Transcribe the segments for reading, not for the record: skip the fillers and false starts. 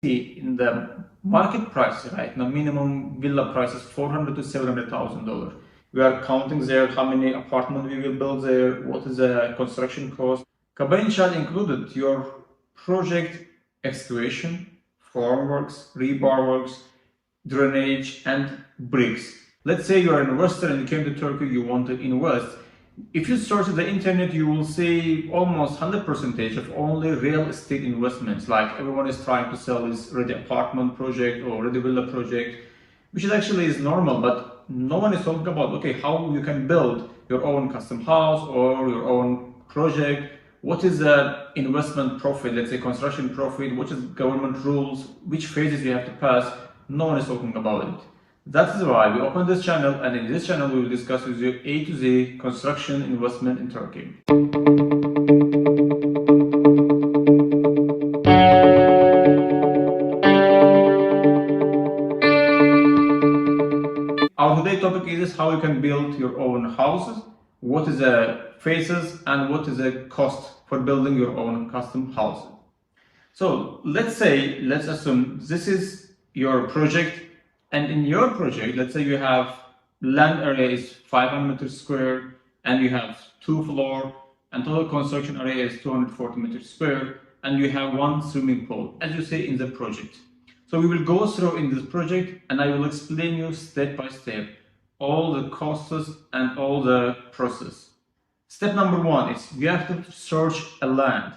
see in the market price right now, minimum villa price is $400,000 to $700,000. We are counting there how many apartments we will build there, what is the construction cost. Kaba insaat included your project excavation, formworks, rebar works, drainage, and bricks. Let's say you are an investor and you came to Turkey, you want to invest. If you search the internet, you will see almost 100% of only real estate investments. Like everyone is trying to sell this ready apartment project or ready villa project, which is actually is normal, but no one is talking about, okay, how you can build your own custom house or your own project. What is the investment profit, let's say construction profit, what is government rules, which phases you have to pass. No one is talking about it. That is why we opened this channel, and in this channel we will discuss with you A to Z construction investment in Turkey. Our today's topic is how you can build your own houses, what is the phases, and what is the cost for building your own custom houses. So let's assume this is your project. And in your project, let's say you have land area is 500 meters square and you have 2 floors and total construction area is 240 meters square and you have 1 swimming pool, as you say in the project. So we will go through in this project and I will explain you step by step all the costs and all the process. Step number 1 is you have to search a land.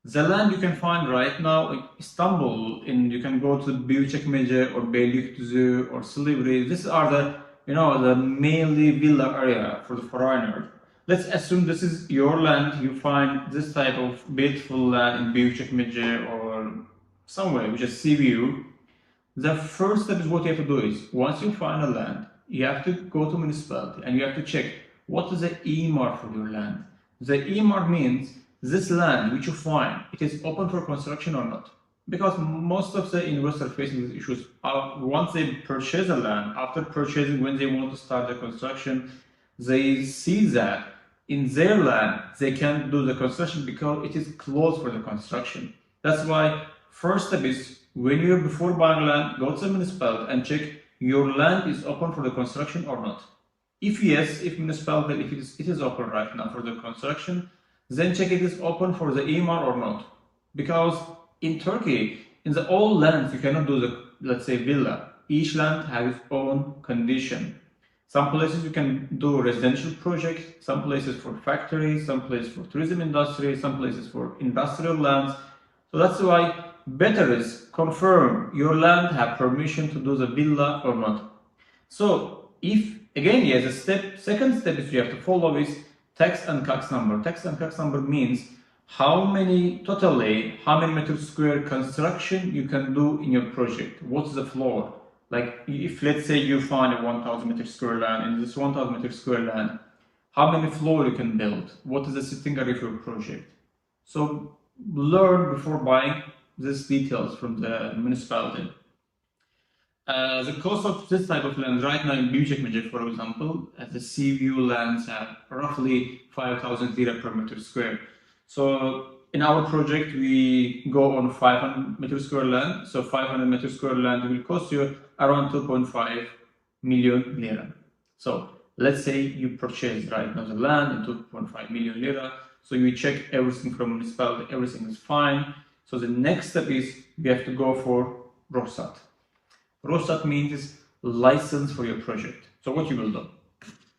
The land you can find right now in Istanbul, you can go to Büyükçekmece or Beylikdüzü or Silivri. These are the mainly villa area for the foreigner. Let's assume this is your land. You find this type of beautiful land in Büyükçekmece or somewhere which is sea view. The first step is what you have to do is once you find a land, you have to go to municipality and you have to check what is the EMAR for your land. The EMAR means this land which you find, it is open for construction or not. Because most of the investors facing these issues are once they purchase a land, after purchasing, when they want to start the construction, they see that in their land they can't do the construction because it is closed for the construction. That's why first step is when you're before buying land, go to the municipality and check your land is open for the construction or not. If yes, if municipality, if it is open right now for the construction, then check it is open for the EMAR or not. Because in Turkey, in the all lands, you cannot do the, let's say, villa. Each land has its own condition. Some places you can do residential project, some places for factories, some places for tourism industry, some places for industrial lands. So that's why better is confirm your land have permission to do the villa or not. So if, again, yes, second step is you have to follow is tax and tax number. Tax and tax number means how many meters square construction you can do in your project. What's the floor? Like if let's say you find a 1000 meter square land, in this 1000 meter square land, how many floor you can build? What is the sitting area of your project? So learn before buying these details from the municipality. The cost of this type of land right now in Büyükçekmece, for example, the sea view lands have roughly 5,000 lira per meter square. So in our project, we go on 500 meter square land. So 500 meter square land will cost you around 2.5 million lira. So let's say you purchase right now the land in 2.5 million lira. So you check everything from municipality, everything is fine. So the next step is you have to go for Ruhsat. Ruhsat means license for your project. So what you will do?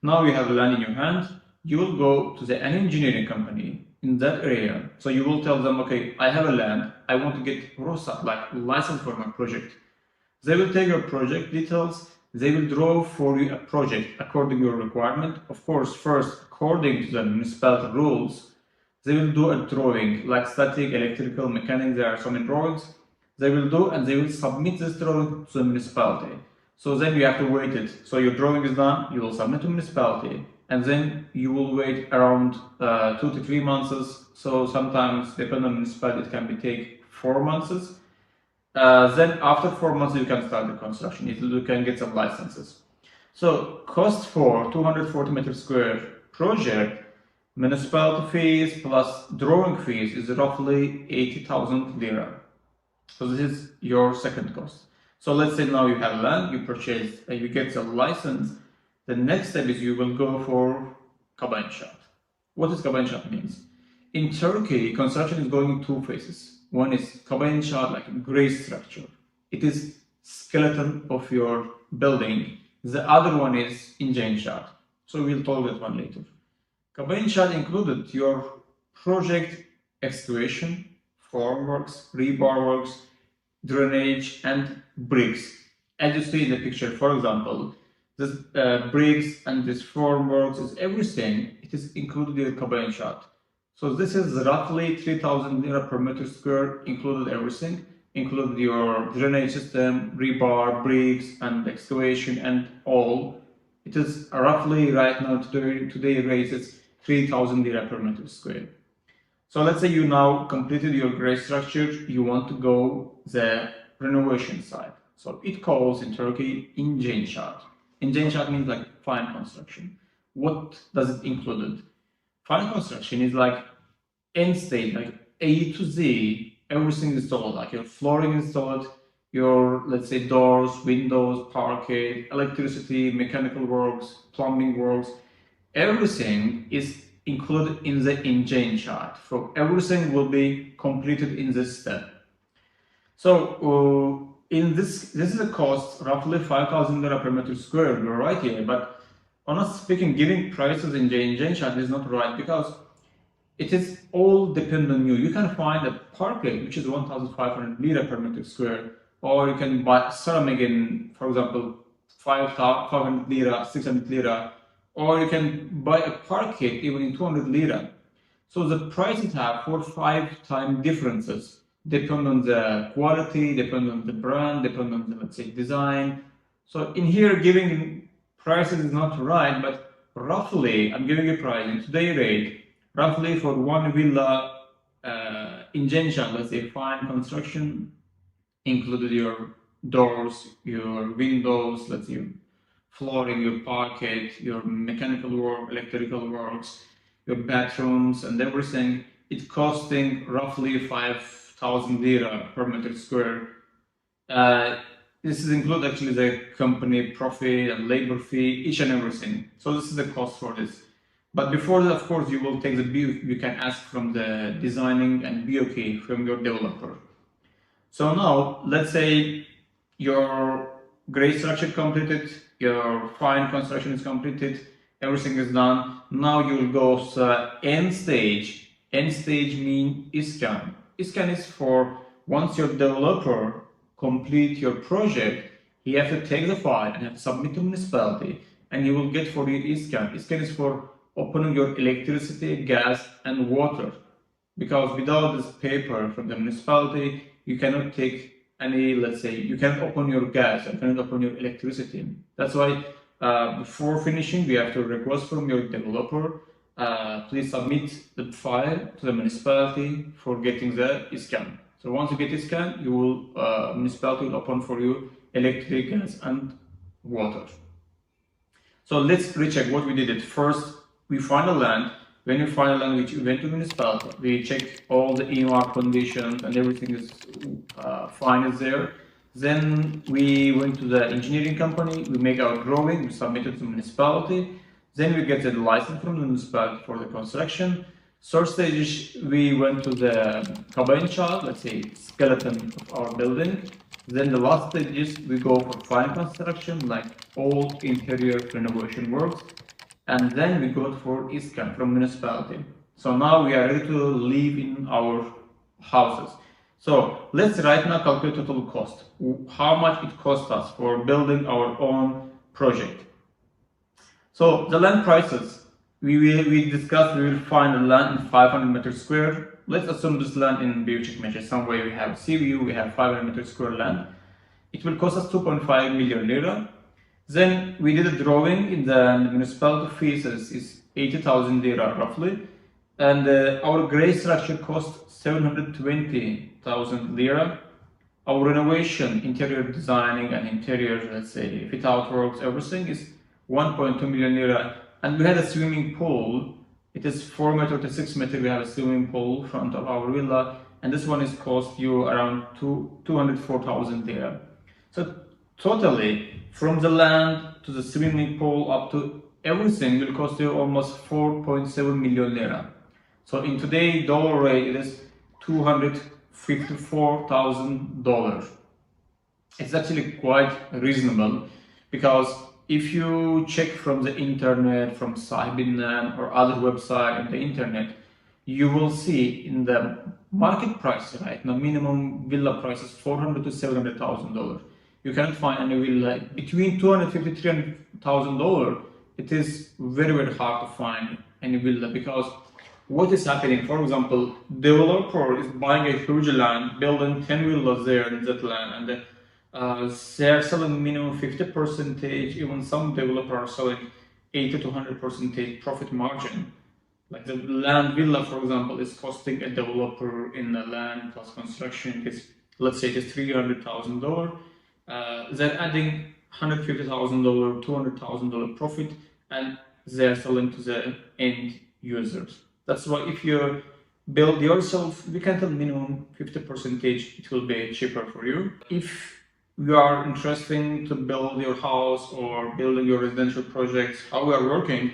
Now you have land in your hand, you will go to an engineering company in that area. So you will tell them, okay, I have a land, I want to get Ruhsat, like license for my project. They will take your project details, they will draw for you a project according to your requirement. Of course, first, according to the municipality rules, they will do a drawing, like static, electrical, mechanical, there are so many drawings. They will do and they will submit this drawing to the municipality. So then you have to wait it. So your drawing is done, you will submit to municipality and then you will wait around 2 to 3 months. So sometimes, depending on municipality, it can take 4 months. Then after 4 months, you can start the construction. You can get some licenses. So cost for 240 meter square project, municipality fees plus drawing fees is roughly 80,000 lira. So this is your second cost. So let's say now you have land, you purchase, you get a license. The next step is you will go for kaba insaat. What does kaba insaat means? In Turkey, construction is going in two phases. One is kaba insaat, like a gray structure. It is skeleton of your building. The other one is ince. So we'll talk that one later. Kaba insaat included your project excavation, formworks, rebar works, drainage, and bricks. As you see in the picture, for example, this bricks and this formworks is everything. It is included in the kaba insaat. So this is roughly 3,000 lira per meter square, included everything, included your drainage system, rebar, bricks, and excavation, and all. It is roughly right now today rates is 3,000 lira per meter square. So let's say you now completed your gray structure, you want to go the renovation side. So it calls in Turkey ince. Ince means like fine construction. What does it include? Fine construction is like end state, like A to Z, everything installed, like your flooring installed, your, let's say, doors, windows, parquet, electricity, mechanical works, plumbing works, everything is included in the ince. So everything will be completed in this step. So in this is a cost roughly 5,000 lira per meter square. You're right here, but honestly speaking, giving prices in ince is not right because it is all depend on you. You can find a parquet which is 1,500 lira per meter square, or you can buy ceramic in, for example, 500 lira, 600 lira, or you can buy a parquet even in 200 lira. So the prices have 4-5 time differences, depend on the quality, depend on the brand, depend on the, let's say, design. So in here, giving prices is not right, but roughly, I'm giving a price in today's rate, roughly for one villa ince, let's say fine construction, included your doors, your windows, let's say flooring, your parquet, your mechanical work, electrical works, your bathrooms and everything, it's costing roughly 5,000 lira per meter square. This is include actually the company profit and labor fee, each and everything. So this is the cost for this. But before that, of course, you will take the BOQ, you can ask from the designing and BOQ from your developer. So now, let's say your gray structure completed, your fine construction is completed, everything is done. Now you will go to end stage. End stage means Iskan. Iskan is for once your developer complete your project, he have to take the file and have to submit to municipality, and he will get for you Iskan. Iskan is for opening your electricity, gas, and water. Because without this paper from the municipality, you cannot take any, let's say, you can't open your gas, you cannot open your electricity. That's why before finishing, we have to request from your developer, please submit the file to the municipality for getting the Iskan. So once you get Iskan, you will, municipality will open for you electric, gas, and water. So let's recheck what we did at first. We find a land. When you find a land, we went to municipality. We check all the EMR conditions and everything is fine is there. Then we went to the engineering company. We make our drawing. We submit it to municipality. Then we get the license from the municipality for the construction. Third stage, we went to the kaba insaat, let's say skeleton of our building. Then the last stage is we go for fine construction, like all interior renovation works. And then we go for Iskan from municipality. So now we are ready to live in our houses. So let's right now calculate total cost. How much it costs us for building our own project. So the land prices, we discussed we will find a land in 500 meters square. Let's assume this land in Büyükçekmece, somewhere we have CVU, we have 500 meters square land. It will cost us 2.5 million lira. Then we did a drawing in the municipality fees is 80,000 lira roughly, and our gray structure cost 720,000 lira. Our renovation, interior designing and interior, let's say fit out works, everything is 1.2 million lira. And we had a swimming pool. It is 4 meter to 6 meter. We have a swimming pool in front of our villa, and this one is cost you around 204,000 there. So totally, from the land to the swimming pool up to everything will cost you almost 4.7 million lira. So in today's dollar rate, it is $254,000. It's actually quite reasonable, because if you check from the internet, from Sahibinden or other website on the internet, you will see in the market price right now, minimum villa price is $400,000 to $700,000. You cannot find any villa between $250,000 to $300,000. It is very hard to find any villa, because what is happening, for example, developer is buying a huge land, building 10 villas there in that land, and they are selling minimum 50%, even some developers are selling 80 to 100% profit margin. Like the land villa, for example, is costing a developer in the land plus construction is, let's say it is $300,000. They're adding $150,000, $200,000 profit, and they're selling to the end users. That's why if you build yourself, we can tell minimum 50%, it will be cheaper for you. If you are interested to build your house or building your residential projects, how we are working,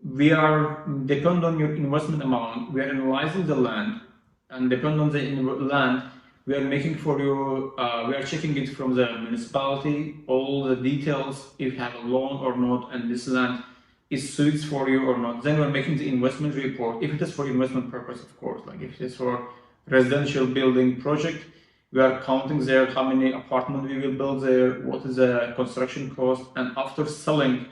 we are depend on your investment amount. We are analyzing the land, and depend on the land, we are making for you. We are checking it from the municipality, all the details, if you have a loan or not, and this land is suits for you or not. Then we're making the investment report. If it is for investment purpose, of course, like if it is for residential building project, we are counting there how many apartments we will build there, what is the construction cost, and after selling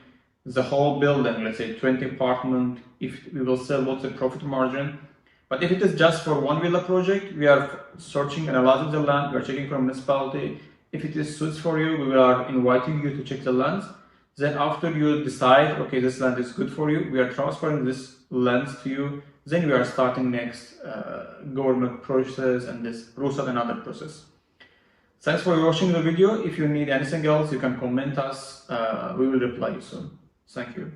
the whole building, let's say 20 apartments, if we will sell, what's the profit margin. But if it is just for one villa project, we are searching, analyzing the land, we are checking from municipality. If it is suits for you, we are inviting you to check the lands. Then after you decide, okay, this land is good for you, we are transferring this lands to you. Then we are starting next government process and this Ruhsat and other process. Thanks for watching the video. If you need anything else, you can comment us. We will reply you soon. Thank you.